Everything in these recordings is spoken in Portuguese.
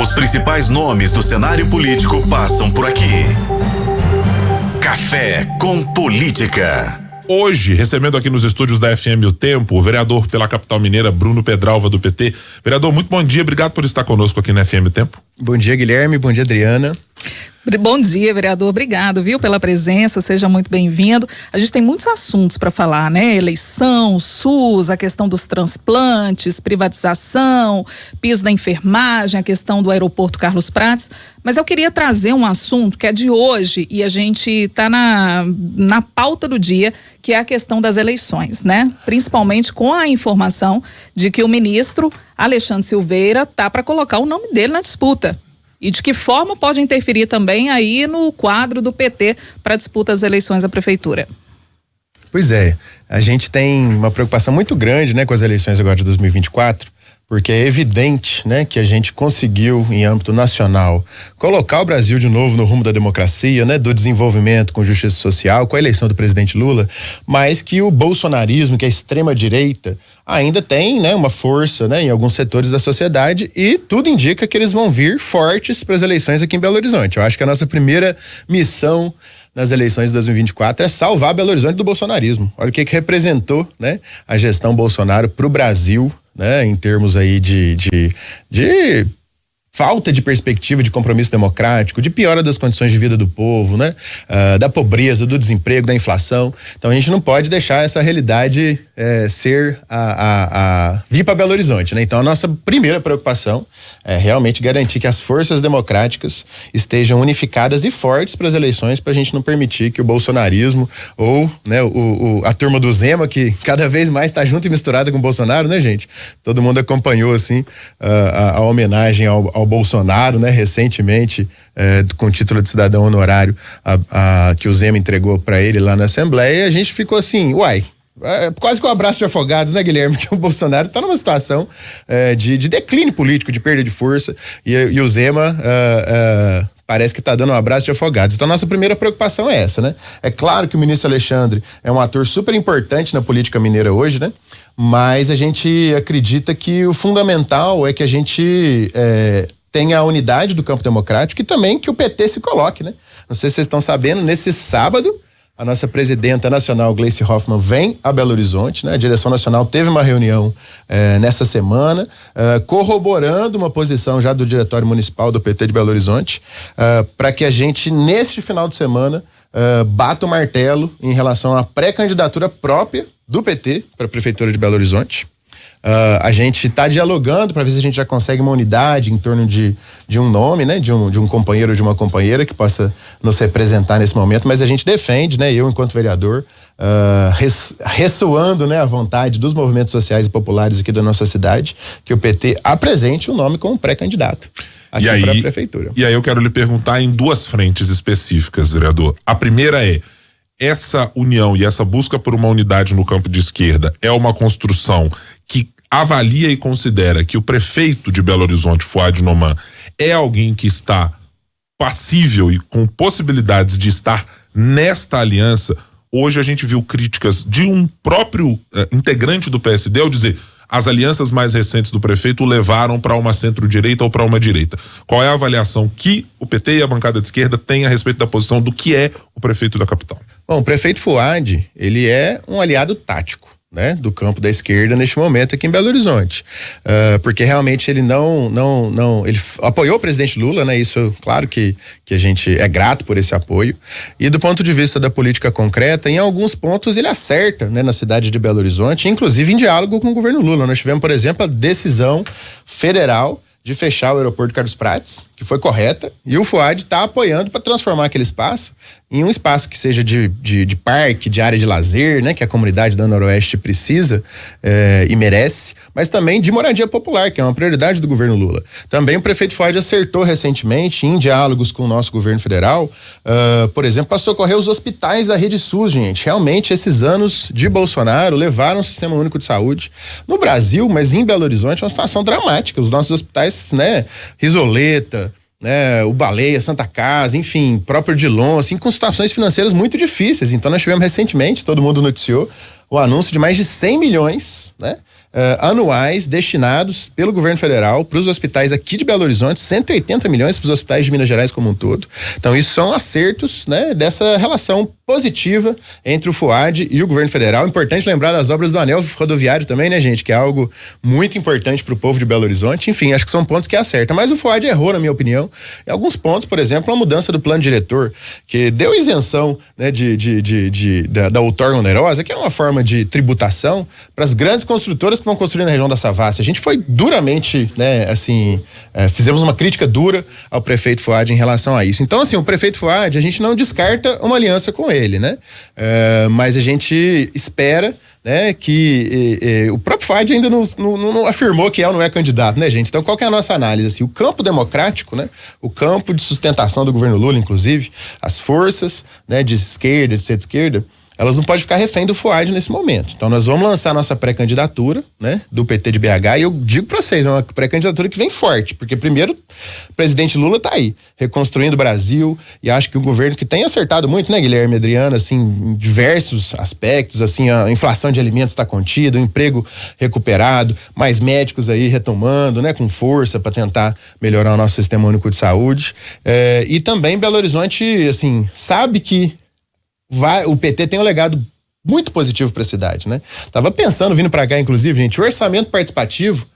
Os principais nomes do cenário político passam por aqui. Café com Política. Hoje, recebendo aqui nos estúdios da FM O Tempo, o vereador pela capital mineira, Bruno Pedralva, do PT. Vereador, muito bom dia, obrigado por estar conosco aqui na FM O Tempo. Bom dia, Guilherme, bom dia, Adriana. Bom dia, vereador, obrigado, viu, pela presença, seja muito bem-vindo. A gente tem muitos assuntos para falar, né? Eleição, SUS, a questão dos transplantes, privatização, piso da enfermagem, a questão do aeroporto Carlos Prates, mas eu queria trazer um assunto que é de hoje e a gente está na pauta do dia, que é a questão das eleições, né? Principalmente com a informação de que o ministro Alexandre Silveira tá para colocar o nome dele na disputa. E de que forma pode interferir também aí no quadro do PT para a disputa das eleições à prefeitura? Pois é, a gente tem uma preocupação muito grande, né, com as eleições agora de 2024, porque é evidente, né, que a gente conseguiu, em âmbito nacional, colocar o Brasil de novo no rumo da democracia, né, do desenvolvimento com justiça social, com a eleição do presidente Lula, mas que o bolsonarismo, que é a extrema-direita, ainda tem, né, uma força, né, em alguns setores da sociedade e tudo indica que eles vão vir fortes para as eleições aqui em Belo Horizonte. Eu acho que a nossa primeira missão nas eleições de 2024 é salvar Belo Horizonte do bolsonarismo. Olha o que representou, né, a gestão Bolsonaro para o Brasil, né, em termos aí de falta de perspectiva de compromisso democrático, de piora das condições de vida do povo, né? Da pobreza, do desemprego, da inflação. Então a gente não pode deixar essa realidade ser vir para Belo Horizonte, né? Então a nossa primeira preocupação é realmente garantir que as forças democráticas estejam unificadas e fortes para as eleições, para a gente não permitir que o bolsonarismo ou, né, a turma do Zema, que cada vez mais está junto e misturada com o Bolsonaro, né, gente? Todo mundo acompanhou assim a homenagem ao Bolsonaro, né, recentemente, com o título de cidadão honorário que o Zema entregou para ele lá na Assembleia, e a gente ficou assim, quase que um abraço de afogados, né, Guilherme? Que o Bolsonaro está numa situação de declínio político, de perda de força, e o Zema parece que está dando um abraço de afogados. Então, nossa primeira preocupação é essa, né? É claro que o ministro Alexandre é um ator super importante na política mineira hoje, né? Mas a gente acredita que o fundamental é que a gente tenha a unidade do campo democrático e também que o PT se coloque, né? Não sei se vocês estão sabendo, nesse sábado, a nossa presidenta nacional, Gleice Hoffmann, vem a Belo Horizonte, né? A direção nacional teve uma reunião nessa semana, corroborando uma posição já do diretório municipal do PT de Belo Horizonte, para que a gente, neste final de semana, bata o martelo em relação à pré-candidatura própria do PT para a Prefeitura de Belo Horizonte. A gente está dialogando para ver se a gente já consegue uma unidade em torno de um nome, né? De um companheiro ou de uma companheira que possa nos representar nesse momento, mas a gente defende, né? Eu, enquanto vereador, ressoando, né, a vontade dos movimentos sociais e populares aqui da nossa cidade, que o PT apresente o nome como pré-candidato aqui para a Prefeitura. E aí eu quero lhe perguntar em duas frentes específicas, vereador. A primeira é: essa união e essa busca por uma unidade no campo de esquerda é uma construção que avalia e considera que o prefeito de Belo Horizonte, Fouad Noman, é alguém que está passível e com possibilidades de estar nesta aliança? Hoje a gente viu críticas de um próprio integrante do PSD ao dizer: as alianças mais recentes do prefeito o levaram para uma centro-direita ou para uma direita. Qual é a avaliação que o PT e a bancada de esquerda têm a respeito da posição do que é o prefeito da capital? Bom, o prefeito Fouad, ele é um aliado tático, né, do campo da esquerda neste momento aqui em Belo Horizonte, porque realmente ele ele apoiou o presidente Lula, né? Isso, claro que a gente é grato por esse apoio, e do ponto de vista da política concreta, em alguns pontos ele acerta, né, na cidade de Belo Horizonte, inclusive em diálogo com o governo Lula. Nós tivemos, por exemplo, a decisão federal de fechar o aeroporto Carlos Prates, que foi correta, e o Fouad está apoiando para transformar aquele espaço em um espaço que seja de parque, de área de lazer, né, que a comunidade da Noroeste precisa e merece, mas também de moradia popular, que é uma prioridade do governo Lula. Também o prefeito Fouad acertou recentemente, em diálogos com o nosso governo federal, por exemplo, para socorrer os hospitais da Rede SUS, gente. Realmente, esses anos de Bolsonaro levaram o Sistema Único de Saúde no Brasil, mas em Belo Horizonte é uma situação dramática. Os nossos hospitais, né, Risoleta, né, o Baleia, Santa Casa, enfim, próprio Odilon, assim, com situações financeiras muito difíceis. Então nós tivemos recentemente, todo mundo noticiou, o anúncio de mais de 100 milhões, né, anuais destinados pelo governo federal para os hospitais aqui de Belo Horizonte, 180 milhões para os hospitais de Minas Gerais como um todo. Então, isso são acertos, né, dessa relação positiva entre o FUAD e o governo federal. Importante lembrar das obras do anel rodoviário também, né, gente, que é algo muito importante para o povo de Belo Horizonte. Enfim, acho que são pontos que acertam. Mas o FUAD errou, na minha opinião, em alguns pontos. Por exemplo, a mudança do plano diretor, que deu isenção, né, da outorga onerosa, que é uma forma de tributação para as grandes construtoras que vão construir na região da Savassi. A gente foi duramente, né, assim, fizemos uma crítica dura ao prefeito FUAD em relação a isso. Então, assim, o prefeito FUAD, a gente não descarta uma aliança com ele, né? Mas a gente espera, né, que o próprio FUAD ainda não afirmou que não é candidato, né, gente? Então, qual que é a nossa análise? Assim, o campo democrático, né, o campo de sustentação do governo Lula, inclusive, as forças, né, de esquerda, de centro-esquerda, elas não podem ficar refém do FUAD nesse momento. Então, nós vamos lançar nossa pré-candidatura, né, do PT de BH, e eu digo para vocês, é uma pré-candidatura que vem forte, porque primeiro, o presidente Lula tá aí, reconstruindo o Brasil, e acho que o governo que tem acertado muito, né, Guilherme Adriano, assim, em diversos aspectos, assim, a inflação de alimentos está contida, o emprego recuperado, mais médicos aí retomando, né, com força para tentar melhorar o nosso sistema único de saúde, e também Belo Horizonte, assim, sabe que o PT tem um legado muito positivo para a cidade, né? Tava pensando, vindo para cá, inclusive, gente, o orçamento participativo,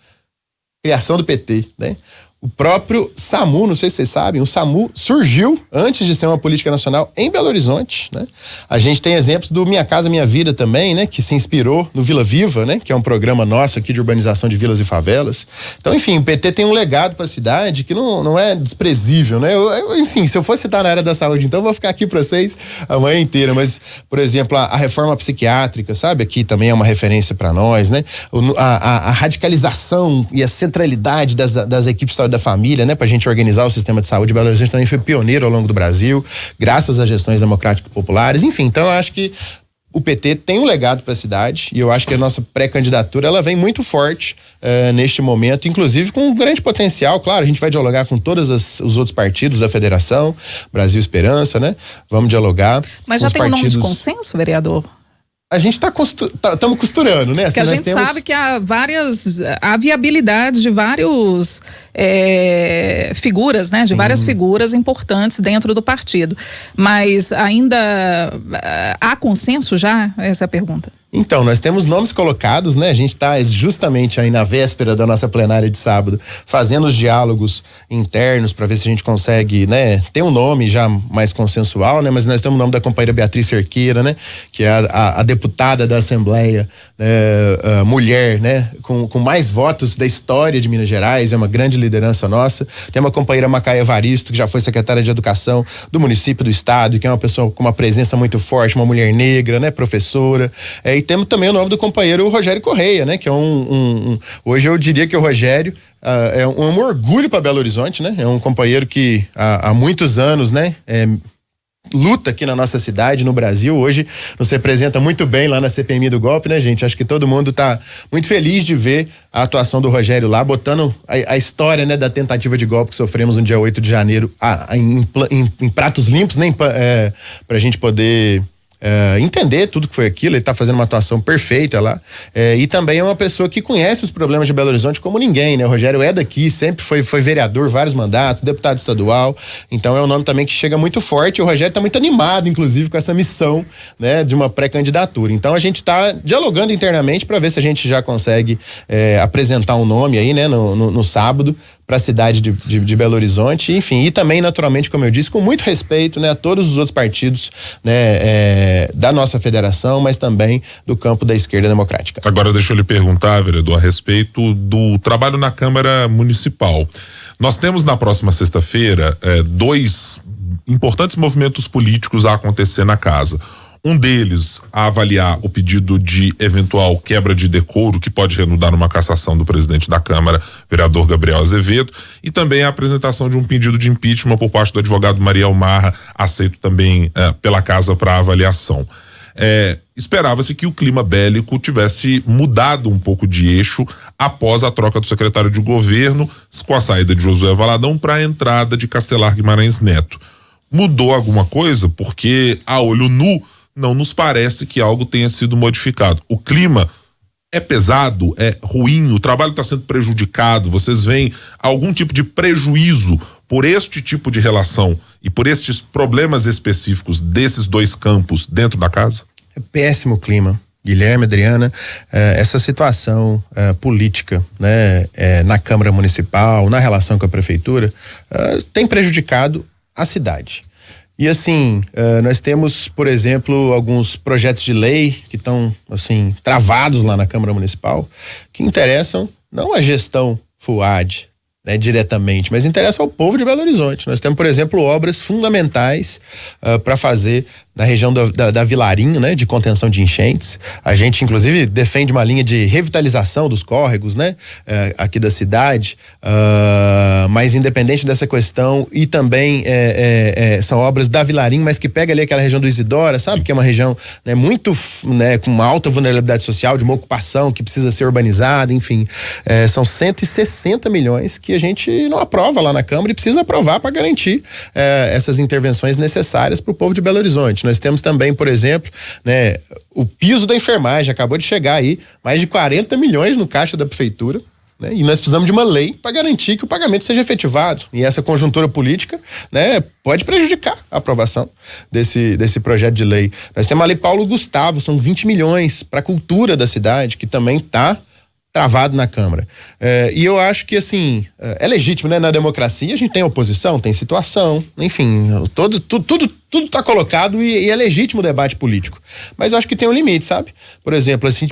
criação do PT, né? O próprio SAMU, não sei se vocês sabem, o SAMU surgiu antes de ser uma política nacional em Belo Horizonte, né? A gente tem exemplos do Minha Casa Minha Vida também, né? Que se inspirou no Vila Viva, né? Que é um programa nosso aqui de urbanização de vilas e favelas. Então, enfim, o PT tem um legado para a cidade que não é desprezível, né? Enfim, se eu fosse citar na área da saúde, então eu vou ficar aqui para vocês a manhã inteira, mas, por exemplo, a reforma psiquiátrica, sabe? Aqui também é uma referência para nós, né? A radicalização e a centralidade das equipes de saúde da família, né, pra gente organizar o sistema de saúde. Belo Horizonte também foi pioneiro ao longo do Brasil, graças às gestões democráticas populares. Enfim, então eu acho que o PT tem um legado para a cidade e eu acho que a nossa pré-candidatura ela vem muito forte neste momento, inclusive com um grande potencial. Claro, a gente vai dialogar com todos os outros partidos da federação, Brasil Esperança, né? Vamos dialogar. Mas já tem um nome de consenso, vereador? A gente estamos costurando, né? Porque assim, a gente sabe que há viabilidade de vários figuras, né? De várias figuras importantes dentro do partido. Mas ainda há consenso já? Essa é a pergunta. Então, nós temos nomes colocados, né? A gente está justamente aí na véspera da nossa plenária de sábado, fazendo os diálogos internos para ver se a gente consegue, né? Ter um nome já mais consensual, né? Mas nós temos o nome da companheira Beatriz Cerqueira, né? Que é a deputada da Assembleia, mulher, né? Com mais votos da história de Minas Gerais, é uma grande liderança nossa. Tem uma companheira Macaia Evaristo, que já foi secretária de Educação do município do estado, que é uma pessoa com uma presença muito forte, uma mulher negra, né? Professora. E temos também o nome do companheiro Rogério Correia, né? Que é hoje eu diria que o Rogério é um orgulho para Belo Horizonte, né? É um companheiro que há muitos anos, né? Luta aqui na nossa cidade, no Brasil. Hoje nos representa muito bem lá na CPMI do golpe, né, gente? Acho que todo mundo tá muito feliz de ver a atuação do Rogério lá, botando a história, né, da tentativa de golpe que sofremos no dia 8 de janeiro em pratos limpos, né? Pra gente poder entender tudo que foi aquilo. Ele tá fazendo uma atuação perfeita lá, e também é uma pessoa que conhece os problemas de Belo Horizonte como ninguém, né? O Rogério é daqui, sempre foi vereador, vários mandatos, deputado estadual, então é um nome também que chega muito forte. O Rogério tá muito animado, inclusive, com essa missão, né, de uma pré-candidatura. Então a gente tá dialogando internamente para ver se a gente já consegue apresentar um nome aí, né, no sábado, para a cidade de Belo Horizonte, enfim, e também, naturalmente, como eu disse, com muito respeito, né, a todos os outros partidos, né, da nossa federação, mas também do campo da esquerda democrática. Agora deixa eu lhe perguntar, vereador, a respeito do trabalho na Câmara Municipal. Nós temos na próxima sexta-feira 2 importantes movimentos políticos a acontecer na casa. Um deles a avaliar o pedido de eventual quebra de decoro que pode renudar numa cassação do presidente da Câmara, vereador Gabriel Azevedo, e também a apresentação de um pedido de impeachment por parte do advogado Mariel Marra, aceito também pela casa para avaliação. Esperava-se que o clima bélico tivesse mudado um pouco de eixo após a troca do secretário de governo, com a saída de Josué Valadão para a entrada de Castelar Guimarães Neto. Mudou alguma coisa? Porque a olho nu não nos parece que algo tenha sido modificado. O clima é pesado, é ruim, o trabalho está sendo prejudicado, vocês veem algum tipo de prejuízo por este tipo de relação e por estes problemas específicos desses dois campos dentro da casa? É péssimo clima. Guilherme, Adriana, essa situação política, né, na Câmara Municipal, na relação com a Prefeitura, tem prejudicado a cidade. E assim, nós temos, por exemplo, alguns projetos de lei que estão, assim, travados lá na Câmara Municipal, que interessam não a gestão FUAD, né, diretamente, mas interessa ao povo de Belo Horizonte. Nós temos, por exemplo, obras fundamentais para fazer na região da Vilarinho, né, de contenção de enchentes. A gente, inclusive, defende uma linha de revitalização dos córregos, né, aqui da cidade, mas independente dessa questão, e também são obras da Vilarinho, mas que pega ali aquela região do Isidora, sabe? Sim. Que é uma região, né, muito, né, com uma alta vulnerabilidade social, de uma ocupação que precisa ser urbanizada, enfim. São 160 milhões que a gente não aprova lá na Câmara e precisa aprovar para garantir essas intervenções necessárias para o povo de Belo Horizonte. Nós temos também, por exemplo, né, o piso da enfermagem acabou de chegar aí, mais de 40 milhões no caixa da prefeitura, né, e nós precisamos de uma lei para garantir que o pagamento seja efetivado. E essa conjuntura política, né, pode prejudicar a aprovação desse projeto de lei. Nós temos a Lei Paulo Gustavo, são 20 milhões para a cultura da cidade, que também está travado na Câmara. E eu acho que, assim, é legítimo, né? Na democracia a gente tem oposição, tem situação, enfim, tudo tá colocado e é legítimo o debate político. Mas eu acho que tem um limite, sabe? Por exemplo, assim,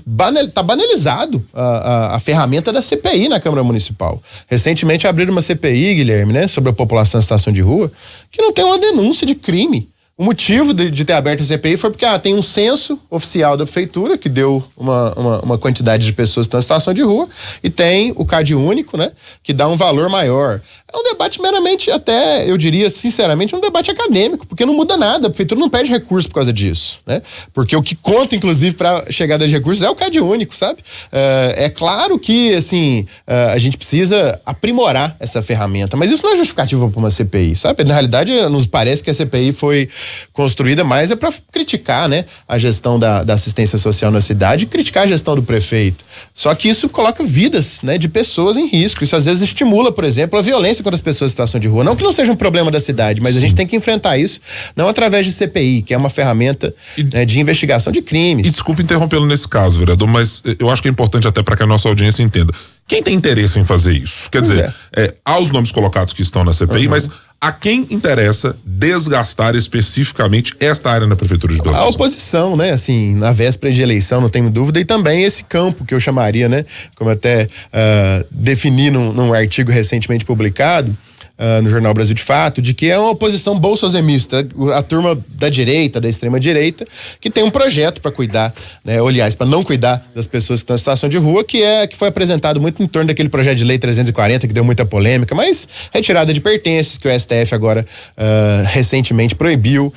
tá banalizado a ferramenta da CPI na Câmara Municipal. Recentemente abriram uma CPI, Guilherme, né? Sobre a população em situação de rua, que não tem uma denúncia de crime. O motivo de ter aberto a CPI foi porque tem um censo oficial da prefeitura que deu uma quantidade de pessoas que estão em situação de rua, e tem o CAD único, né, que dá um valor maior. É um debate meramente, até eu diria sinceramente, um debate acadêmico, porque não muda nada, a prefeitura não perde recurso por causa disso, né? Porque o que conta, inclusive, para chegada de recursos é o CAD único, sabe? É claro que, assim, a gente precisa aprimorar essa ferramenta, mas isso não é justificativa para uma CPI, sabe? Na realidade, nos parece que a CPI foi construída mais para criticar, né, a gestão da assistência social na cidade e criticar a gestão do prefeito. Só que isso coloca vidas, né, de pessoas em risco. Isso às vezes estimula, por exemplo, a violência contra as pessoas em situação de rua. Não que não seja um problema da cidade, mas a gente tem que enfrentar isso, não através de CPI, que é uma ferramenta, né, de investigação de crimes. E desculpa interrompê-lo nesse caso, vereador, mas eu acho que é importante até para que a nossa audiência entenda. Quem tem interesse em fazer isso? Quer dizer, há os nomes colocados que estão na CPI, mas a quem interessa desgastar especificamente esta área na Prefeitura de Belo Horizonte? A oposição, né? Assim, na véspera de eleição, não tenho dúvida, e também esse campo que eu chamaria, né? Como até defini num artigo recentemente publicado, no Jornal Brasil de Fato, de que é uma oposição bolsonarista, a turma da direita, da extrema direita, que tem um projeto para cuidar, né, ou, aliás, para não cuidar das pessoas que estão em situação de rua, que foi apresentado muito em torno daquele projeto de lei 340, que deu muita polêmica, mas retirada de pertences, que o STF agora recentemente proibiu,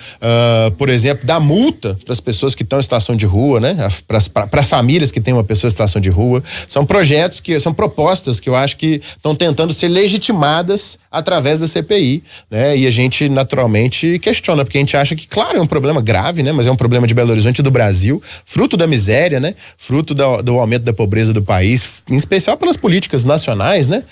por exemplo, dar multa para as pessoas que estão em situação de rua, né, para as famílias que têm uma pessoa em situação de rua. São projetos são propostas que eu acho que estão tentando ser legitimadas através da CPI, né? E a gente naturalmente questiona, porque a gente acha que, claro, é um problema grave, né? Mas é um problema de Belo Horizonte e do Brasil, fruto da miséria, né? Fruto do aumento da pobreza do país, em especial pelas políticas nacionais, né?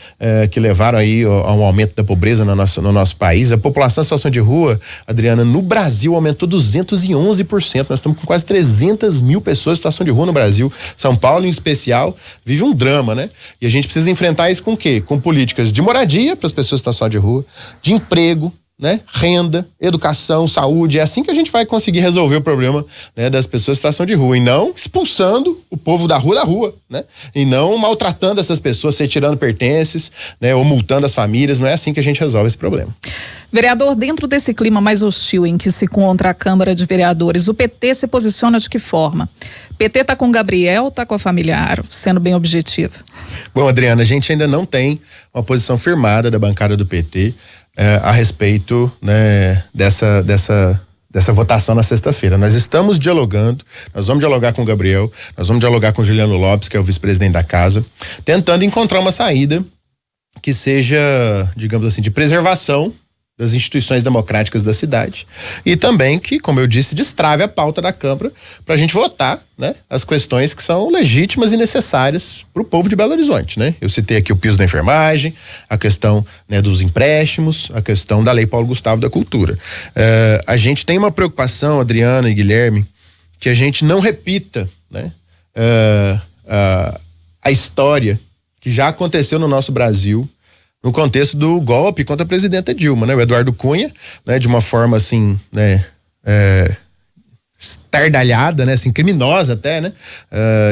Que levaram aí ao aumento da pobreza no nosso país. A população em situação de rua, Adriana, no Brasil aumentou 211%. Nós estamos com quase 300 mil pessoas em situação de rua no Brasil. São Paulo, em especial, vive um drama, né? E a gente precisa enfrentar isso com o quê? Com políticas de moradia para as pessoas em situação de rua, de emprego, né? Renda, educação, saúde. É assim que a gente vai conseguir resolver o problema, né, das pessoas em situação de rua, e não expulsando o povo da rua, né? E não maltratando essas pessoas, retirando pertences, né, ou multando as famílias. Não é assim que a gente resolve esse problema. Vereador, dentro desse clima mais hostil em que se encontra a Câmara de Vereadores, o PT se posiciona de que forma? PT tá com o Gabriel, tá com a família Aro, sendo bem objetivo? Bom, Adriana, a gente ainda não tem uma posição firmada da bancada do PT a respeito, né, dessa votação na sexta-feira. Nós estamos dialogando, nós vamos dialogar com o Gabriel, nós vamos dialogar com o Juliano Lopes, que é o vice-presidente da casa, tentando encontrar uma saída que seja, digamos assim, de preservação das instituições democráticas da cidade e também que, como eu disse, destrave a pauta da Câmara para a gente votar, né, as questões que são legítimas e necessárias para o povo de Belo Horizonte, né? Eu citei aqui o piso da enfermagem, a questão, né, dos empréstimos, a questão da Lei Paulo Gustavo da Cultura. A gente tem uma preocupação, Adriana e Guilherme, que a gente não repita, né, a história que já aconteceu no nosso Brasil no contexto do golpe contra a presidenta Dilma, né? O Eduardo Cunha, né, de uma forma assim, né, estardalhada, né, assim, criminosa até, né?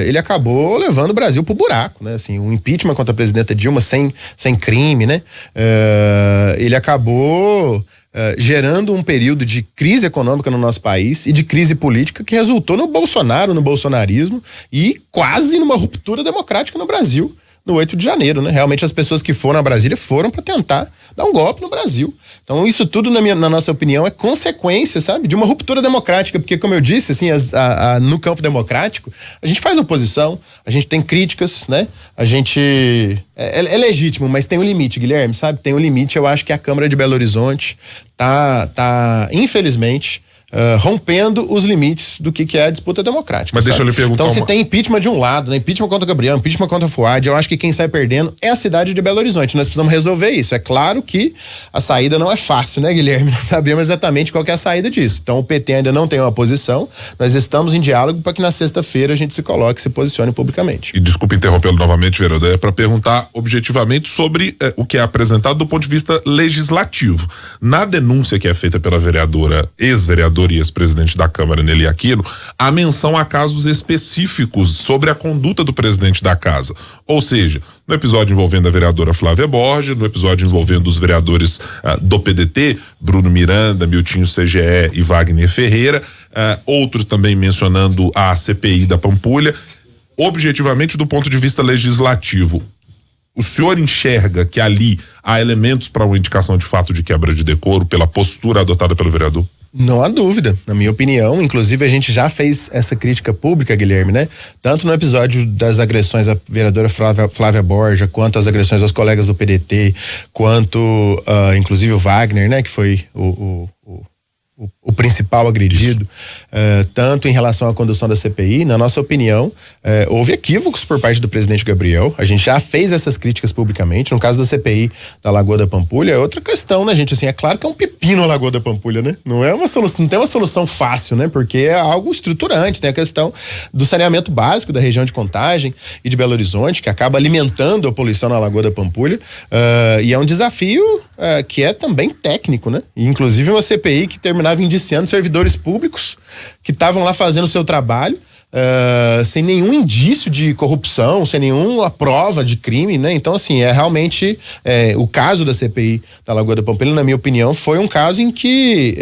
Ele acabou levando o Brasil pro buraco, né? Assim, um impeachment contra a presidenta Dilma sem crime, né? Ele acabou gerando um período de crise econômica no nosso país e de crise política que resultou no Bolsonaro, no bolsonarismo e quase numa ruptura democrática no Brasil. No 8 de janeiro, né? Realmente as pessoas que foram a Brasília foram para tentar dar um golpe no Brasil. Então isso tudo, na nossa opinião, é consequência, sabe? De uma ruptura democrática, porque como eu disse, assim, no campo democrático, a gente faz oposição, a gente tem críticas, né? A gente... É legítimo, mas tem um limite, Guilherme, sabe? Tem um limite, eu acho que a Câmara de Belo Horizonte tá infelizmente... rompendo os limites do que é a disputa democrática. Mas sabe? Deixa eu lhe perguntar. Então, se tem impeachment de um lado, né? Impeachment contra o Gabriel, impeachment contra o Fuad, eu acho que quem sai perdendo é a cidade de Belo Horizonte. Nós precisamos resolver isso. É claro que a saída não é fácil, né, Guilherme? Nós sabemos exatamente qual que é a saída disso. Então, o PT ainda não tem uma posição. Nós estamos em diálogo para que na sexta-feira a gente se coloque, se posicione publicamente. E desculpe interrompê-lo novamente, vereador, é para perguntar objetivamente sobre o que é apresentado do ponto de vista legislativo. Na denúncia que é feita pela vereadora, ex-vereadora e ex-presidente da Câmara, Nelly Aquino, há menção a casos específicos sobre a conduta do presidente da casa. Ou seja, no episódio envolvendo a vereadora Flávia Borges, no episódio envolvendo os vereadores do PDT, Bruno Miranda, Miltinho CGE e Wagner Ferreira, outros também mencionando a CPI da Pampulha. Objetivamente, do ponto de vista legislativo, o senhor enxerga que ali há elementos para uma indicação de fato de quebra de decoro pela postura adotada pelo vereador? Não há dúvida, na minha opinião. Inclusive, a gente já fez essa crítica pública, Guilherme, né? Tanto no episódio das agressões à vereadora Flávia Borges, quanto as agressões aos colegas do PDT, quanto, inclusive, o Wagner, né? Que foi o principal agredido, tanto em relação à condução da CPI, na nossa opinião, houve equívocos por parte do presidente Gabriel. A gente já fez essas críticas publicamente. No caso da CPI da Lagoa da Pampulha, é outra questão, né, gente? Assim, é claro que é um pepino a Lagoa da Pampulha, né? Não é uma solução, não tem uma solução fácil, né? Porque é algo estruturante. Tem a questão do saneamento básico da região de Contagem e de Belo Horizonte, que acaba alimentando a poluição na Lagoa da Pampulha, e é um desafio que é também técnico, né? E, inclusive, uma CPI que terminava indiciando servidores públicos que estavam lá fazendo o seu trabalho, sem nenhum indício de corrupção, sem nenhuma prova de crime, né? Então, assim, é realmente o caso da CPI da Lagoa da Pampulha, na minha opinião, foi um caso em que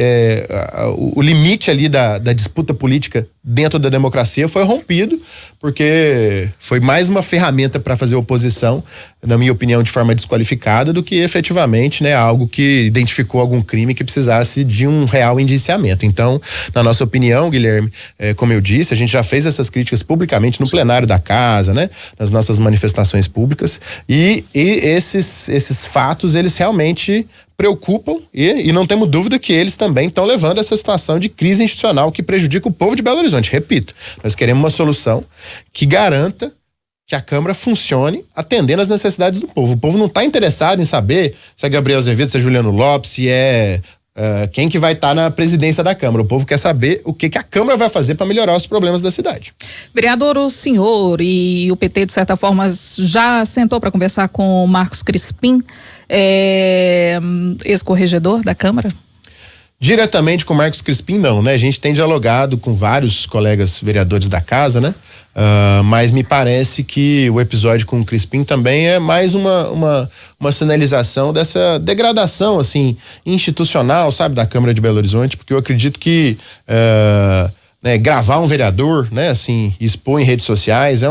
o limite ali da disputa política dentro da democracia foi rompido, porque foi mais uma ferramenta para fazer oposição, na minha opinião, de forma desqualificada, do que efetivamente, né, algo que identificou algum crime que precisasse de um real indiciamento. Então, na nossa opinião, Guilherme, como eu disse, a gente já fez essas críticas publicamente no plenário da casa, né, nas nossas manifestações públicas, e esses fatos, eles realmente preocupam e não temos dúvida que eles também estão levando essa situação de crise institucional que prejudica o povo de Belo Horizonte. Repito, nós queremos uma solução que garanta que a Câmara funcione atendendo às necessidades do povo. O povo não está interessado em saber se é Gabriel Azevedo, se é Juliano Lopes, se é quem que vai estar na presidência da Câmara. O povo quer saber o que a Câmara vai fazer para melhorar os problemas da cidade. Vereador, o senhor e o PT, de certa forma, já sentou para conversar com o Marcos Crispim, ex-corregedor da Câmara? Diretamente com o Marcos Crispim, não, né? A gente tem dialogado com vários colegas vereadores da casa, né? Mas me parece que o episódio com o Crispim também é mais uma sinalização dessa degradação, assim, institucional, sabe, da Câmara de Belo Horizonte, porque eu acredito que né, gravar um vereador, né, assim, expor em redes sociais é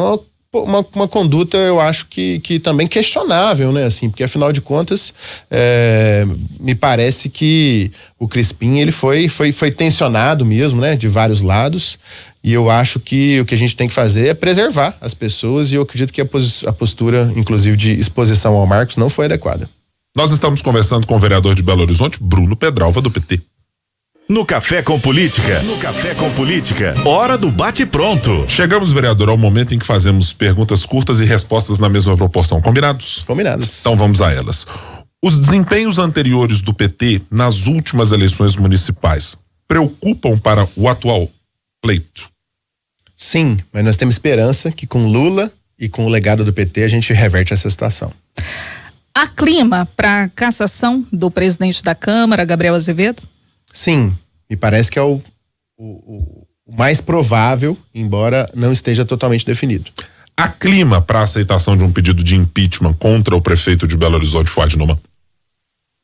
uma conduta, eu acho que também questionável, né, assim, porque afinal de contas me parece que o Crispim, ele foi tensionado mesmo, né, de vários lados, e eu acho que o que a gente tem que fazer é preservar as pessoas, e eu acredito que a postura, inclusive, de exposição ao Marcos não foi adequada. Nós estamos conversando com o vereador de Belo Horizonte, Bruno Pedralva, do PT. No Café com Política. Hora do bate-pronto. Chegamos, vereador, ao momento em que fazemos perguntas curtas e respostas na mesma proporção. Combinados? Combinados. Então vamos a elas. Os desempenhos anteriores do PT nas últimas eleições municipais preocupam para o atual pleito? Sim, mas nós temos esperança que com Lula e com o legado do PT a gente reverte essa situação. Há clima para cassação do presidente da Câmara, Gabriel Azevedo? Sim, me parece que é o mais provável, embora não esteja totalmente definido. Há clima para a aceitação de um pedido de impeachment contra o prefeito de Belo Horizonte, Fuad Noman?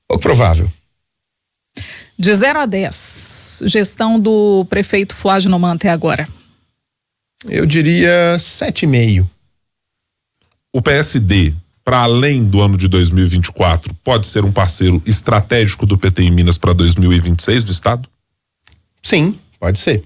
Pouco provável. De 0 a 10, gestão do prefeito Fuad Noman até agora? Eu diria 7,5. O PSD, para além do ano de 2024, pode ser um parceiro estratégico do PT em Minas para 2026 do estado? Sim, pode ser.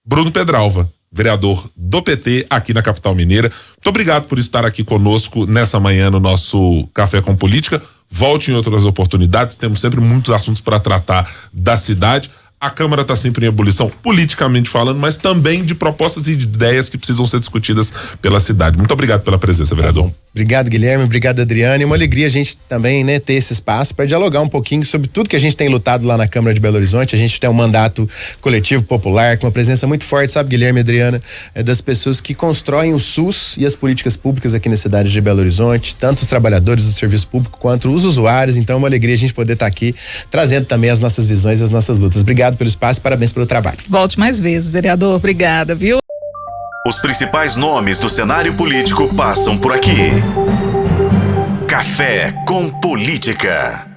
Bruno Pedralva, vereador do PT aqui na capital mineira. Muito obrigado por estar aqui conosco nessa manhã no nosso Café com Política. Volte em outras oportunidades, temos sempre muitos assuntos para tratar da cidade. A Câmara está sempre em ebulição, politicamente falando, mas também de propostas e de ideias que precisam ser discutidas pela cidade. Muito obrigado pela presença, vereador. Obrigado, Guilherme. Obrigado, Adriana. É uma alegria a gente também, né, ter esse espaço para dialogar um pouquinho sobre tudo que a gente tem lutado lá na Câmara de Belo Horizonte. A gente tem um mandato coletivo popular com uma presença muito forte, sabe, Guilherme e Adriana, das pessoas que constroem o SUS e as políticas públicas aqui na cidade de Belo Horizonte, tanto os trabalhadores do serviço público quanto os usuários. Então é uma alegria a gente poder estar aqui trazendo também as nossas visões, as nossas lutas. Obrigado pelo espaço, parabéns pelo trabalho. Volte mais vezes, vereador. Obrigada, viu? Os principais nomes do cenário político passam por aqui. Café com Política.